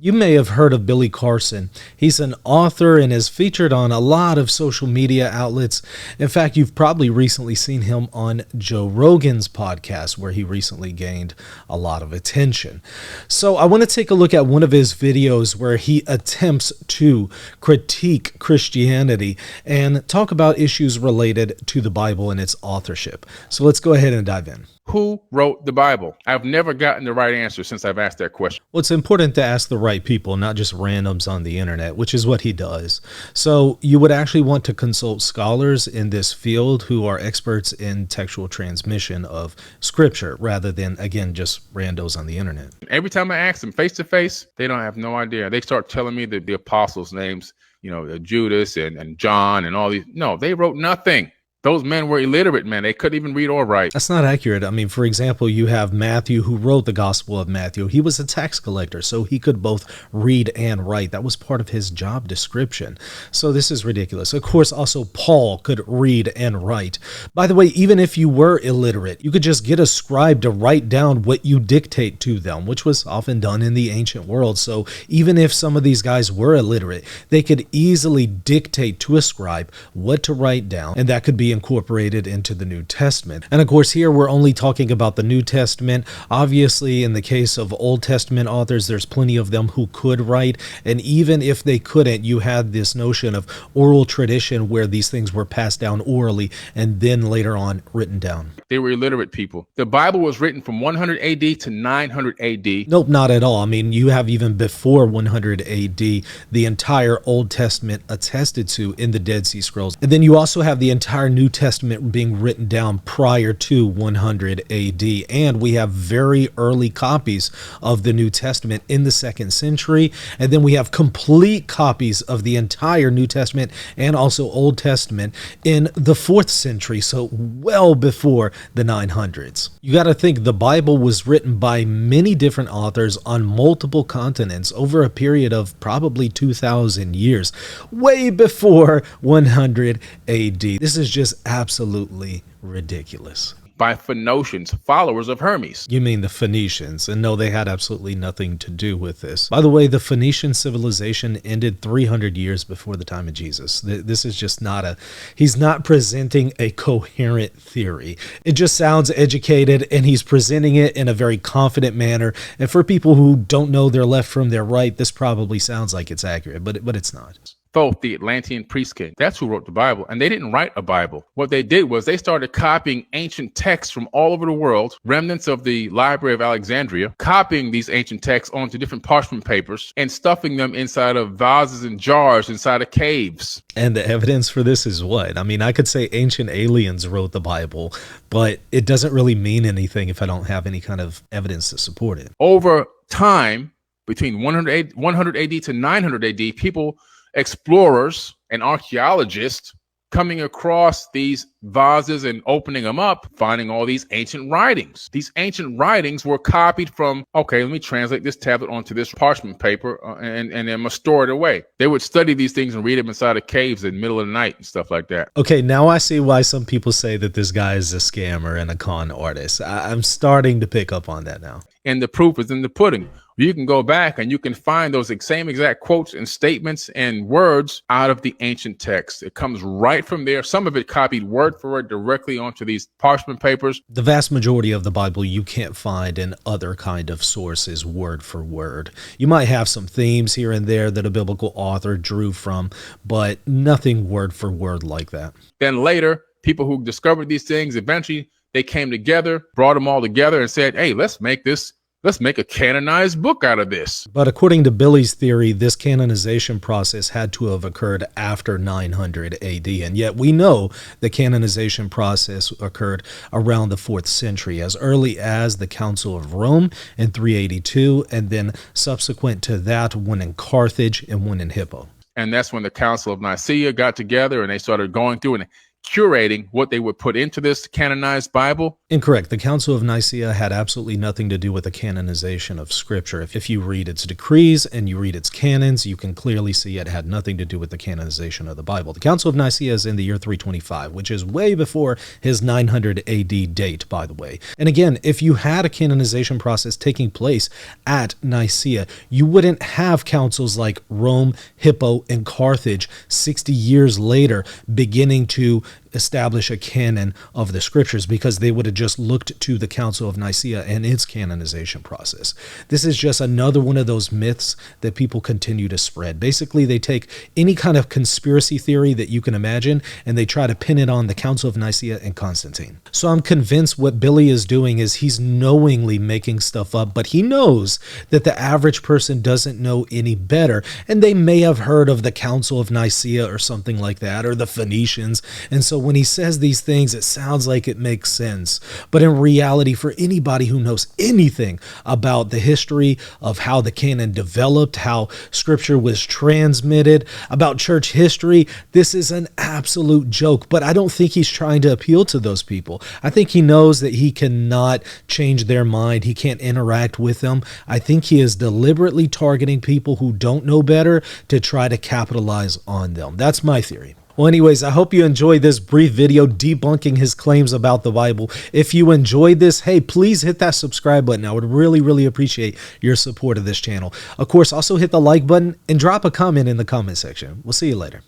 You may have heard of Billy Carson. He's an author and is featured on a lot of social media outlets. In fact, you've probably recently seen him on Joe Rogan's podcast, where he recently gained a lot of attention. So I want to take a look at one of his videos where he attempts to critique Christianity and talk about issues related to the Bible and its authorship. So let's go ahead and dive in. Who wrote the Bible? I've never gotten the right answer since I've asked that question. Well, it's important to ask the right people, not just randoms on the internet, which is what he does. So you would actually want to consult scholars in this field who are experts in textual transmission of scripture, rather than, again, just randos on the internet. Every time I ask them face to face, they don't have no idea. They start telling me the apostles' names, Judas and John and all these. No, they wrote nothing. Those men were illiterate, man. They couldn't even read or write. That's not accurate. I mean, for example, you have Matthew, who wrote the Gospel of Matthew. He was a tax collector, so he could both read and write. That was part of his job description. So this is ridiculous. Of course, also Paul could read and write. By the way, even if you were illiterate, you could just get a scribe to write down what you dictate to them, which was often done in the ancient world. So even if some of these guys were illiterate, they could easily dictate to a scribe what to write down, and that could be incorporated into the New Testament. And of course, here we're only talking about the New Testament. Obviously, in the case of Old Testament authors, there's plenty of them who could write. And even if they couldn't, you had this notion of oral tradition where these things were passed down orally and then later on written down. They were illiterate people. The Bible was written from 100 AD to 900 AD. Nope, not at all. I mean, you have even before 100 AD, the entire Old Testament attested to in the Dead Sea Scrolls. And then you also have the entire New Testament being written down prior to 100 AD. And we have very early copies of the New Testament in the 2nd century. And then we have complete copies of the entire New Testament and also Old Testament in the 4th century. So well before the 900s. You got to think the Bible was written by many different authors on multiple continents over a period of probably 2,000 years, way before 100 AD. This is just absolutely ridiculous. By Phoenicians, followers of Hermes. You mean the Phoenicians? And no, they had absolutely nothing to do with this. By the way, the Phoenician civilization ended 300 years before the time of Jesus. This is just he's not presenting a coherent theory. It just sounds educated, and he's presenting it in a very confident manner. And for people who don't know their left from their right, this probably sounds like it's accurate, but it's not. Thoth, the Atlantean priest king. That's who wrote the Bible. And they didn't write a Bible. What they did was they started copying ancient texts from all over the world, remnants of the Library of Alexandria, copying these ancient texts onto different parchment papers and stuffing them inside of vases and jars inside of caves. And the evidence for this is what? I mean, I could say ancient aliens wrote the Bible, but it doesn't really mean anything if I don't have any kind of evidence to support it. Over time, between 100 AD to 900 AD, explorers and archaeologists coming across these vases and opening them up, finding all these ancient writings. These ancient writings were copied from, okay, let me translate this tablet onto this parchment paper and then I'm gonna store it away. They would study these things and read them inside of caves in the middle of the night and stuff like that. Okay, now I see why some people say that this guy is a scammer and a con artist. I'm starting to pick up on that now. And the proof is in the pudding. You can go back and you can find those same exact quotes and statements and words out of the ancient text. It comes right from there. Some of it copied word for word directly onto these parchment papers. The vast majority of the Bible you can't find in other kind of sources word for word. You might have some themes here and there that a biblical author drew from, but nothing word for word like that. Then later, people who discovered these things, eventually they came together, brought them all together and said, hey, let's make a canonized book out of this. But according to Billy's theory, this canonization process had to have occurred after 900 AD. And yet we know the canonization process occurred around the 4th century, as early as the Council of Rome in 382, and then subsequent to that, one in Carthage and one in Hippo. And that's when the Council of Nicaea got together and they started going through and curating what they would put into this canonized Bible? Incorrect. The Council of Nicaea had absolutely nothing to do with the canonization of Scripture. If you read its decrees and you read its canons, you can clearly see it had nothing to do with the canonization of the Bible. The Council of Nicaea is in the year 325, which is way before his 900 AD date, by the way. And again, if you had a canonization process taking place at Nicaea, you wouldn't have councils like Rome, Hippo, and Carthage 60 years later beginning to establish a canon of the scriptures, because they would have just looked to the Council of Nicaea and its canonization process. This is just another one of those myths that people continue to spread. Basically, they take any kind of conspiracy theory that you can imagine and they try to pin it on the Council of Nicaea and Constantine. So I'm convinced what Billy is doing is he's knowingly making stuff up, but he knows that the average person doesn't know any better, and they may have heard of the Council of Nicaea or something like that, or the Phoenicians, and so when he says these things, it sounds like it makes sense. But in reality, for anybody who knows anything about the history of how the canon developed, how scripture was transmitted, about church history, this is an absolute joke. But I don't think he's trying to appeal to those people. I think he knows that he cannot change their mind. He can't interact with them. I think he is deliberately targeting people who don't know better to try to capitalize on them. That's my theory. Well, anyways, I hope you enjoyed this brief video debunking his claims about the Bible. If you enjoyed this, hey, please hit that subscribe button. I would really, really appreciate your support of this channel. Of course, also hit the like button and drop a comment in the comment section. We'll see you later.